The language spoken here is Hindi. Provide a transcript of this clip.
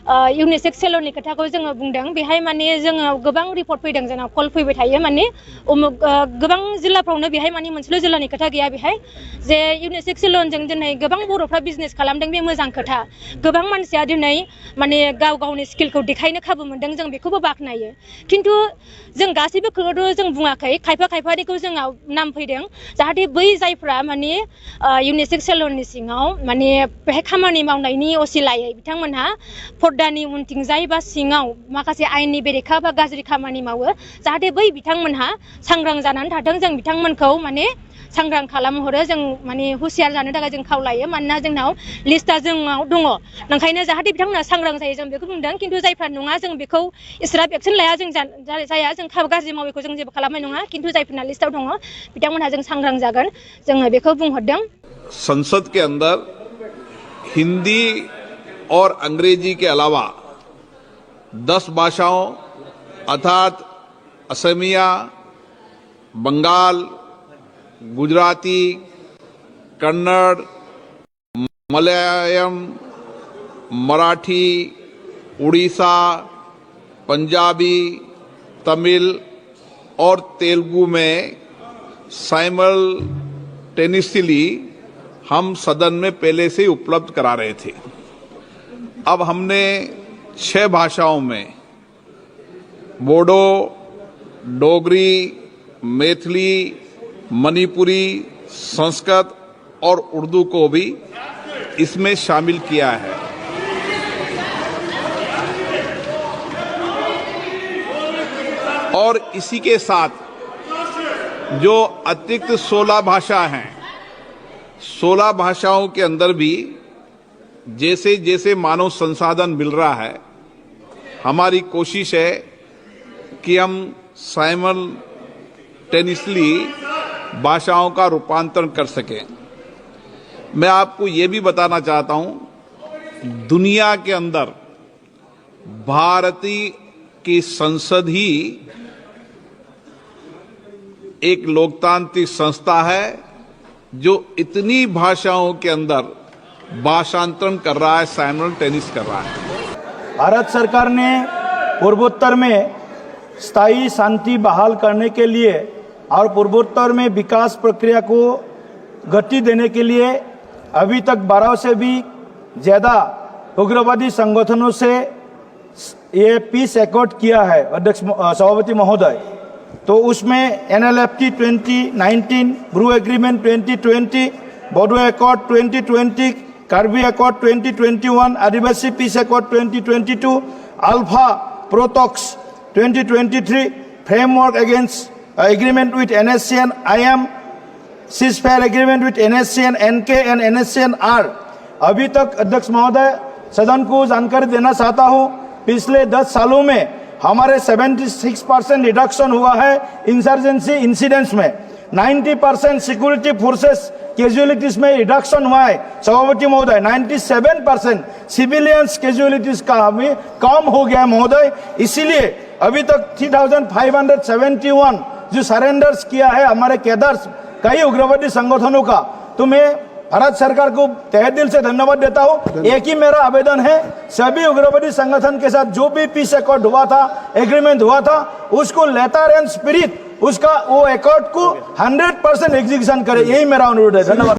यूनिसेक्स सेलननि खोथाखौ जोङो बुंदों। बेहाय माने जोङो गोबां रिपर्ट फैदों, जोंनाव कल फैबाय थायो माने गोबां जिल्लाफ्रावनो बेहाय माने मोनसेल' जिल्लानि खोथा गैया बेहाय जे यूनिसेक्स सेलनजों दिनै गोबां बर'फ्रा बिजनेस खालामदों, बे मोजां खोथा। गोबां मानसिया दिनै माने गाव गावनि स्किलखौ देखायनो खाबु मोनदों, जों बेखौबो बाख्नायो। खिन्थु जों गासैबो खोथाखौ जों बुङाखै, खायफानिखौ जोंनाव नाम फैदों जाहाथे बै जायफ्रा माने यूनिसेक्स सेलननि सिङाव माने बेहाय खामानि मावनायनि असिलायै बिथांमोनहा पर्दानि उनथिंजाय बा सिङाव माखासे आयेननि बेरेखा बा गाज्रि खामानि मावो, जाहाथे बै बिथांमोनहा सांग्रां जानानै थाथों। जों बिथांमोनखौ माने सांग्रां खालामहरो, जों माने हुसियार जानो थाखाय जों खावलायो। मानोना जोंनाव लिस्टआ जोंनाव दङ, ओंखायनो जाहाथे बिथांमोना सांग्रां जायो जों बेखौ बुंदों। खिन्थु जायफ्रा नङा जों बेखौ इसिग्राब एक्सन लाया, जों जाया जों गाज्रि मावैखौ जों जेबो खालामनाय नङा। खिन्थु जायफोरना लिस्टआव दङ बिथांमोनहा जों सांग्रां जागोन, जोङो बेखौ बुंहरदों। संसद के अंदर हिंदी और अंग्रेजी के अलावा 10 भाषाओं अर्थात असमिया, बंगाल, गुजराती, कन्नड़, मलयालम, मराठी, उड़ीसा, पंजाबी, तमिल और तेलुगु में साइमल्टेनियसली हम सदन में पहले से ही उपलब्ध करा रहे थे। अब हमने 6 भाषाओं में बोडो, डोगरी, मैथिली, मणिपुरी, संस्कृत और उर्दू को भी इसमें शामिल किया है। और इसी के साथ जो अतिरिक्त 16 भाषा हैं, 16 भाषाओं के अंदर भी जैसे जैसे मानव संसाधन मिल रहा है, हमारी कोशिश है कि हम साइमल्टेनियसली भाषाओं का रूपांतरण कर सकें। मैं आपको ये भी बताना चाहता हूं, दुनिया के अंदर भारतीय की संसद ही एक लोकतांत्रिक संस्था है जो इतनी भाषाओं के अंदर भाषांतरण कर रहा है, साइमल्टेनियस कर रहा है। भारत सरकार ने पूर्वोत्तर में स्थायी शांति बहाल करने के लिए और पूर्वोत्तर में विकास प्रक्रिया को गति देने के लिए अभी तक 12 से भी ज़्यादा उग्रवादी संगठनों से ये पीस एकॉर्ड किया है अध्यक्ष सभापति महोदय। तो उसमें NLFT 2019, Bru agreement 2020, Bodo accord 2020, Karbi accord 2021, Adivasi peace accord 2022, ULFA प्रोटॉक्स 2023, framework against agreement with NSCN IM, ceasefire agreement with NSCN NK and NSCN R। अभी तक अध्यक्ष महोदय सदन को जानकारी देना चाहता हूं, पिछले 10 सालों में हमारे 76% रिडक्शन हुआ है इंसर्जेंसी इंसिडेंट्स में, 90% सिक्योरिटी फोर्सेस कैजुअलिटीज में रिडक्शन हुआ है सभापति महोदय, 97% सिविलियंस कैजुअलिटीज का भी कम हो गया है महोदय। इसीलिए अभी तक 3571 जो सरेंडर्स किया है हमारे कैडर्स कई उग्रवादी संगठनों का, तो मैं भारत सरकार को तहे दिल से धन्यवाद देता हूं। एक ही मेरा आवेदन है, सभी उग्रवादी संगठन के साथ जो भी पीस एकॉर्ड हुआ था, एग्रीमेंट हुआ था, उसको लेटर एंड स्पिरिट उसका वो एकॉर्ड को 100% एग्जीक्यूशन करे, यही मेरा अनुरोध है। धन्यवाद।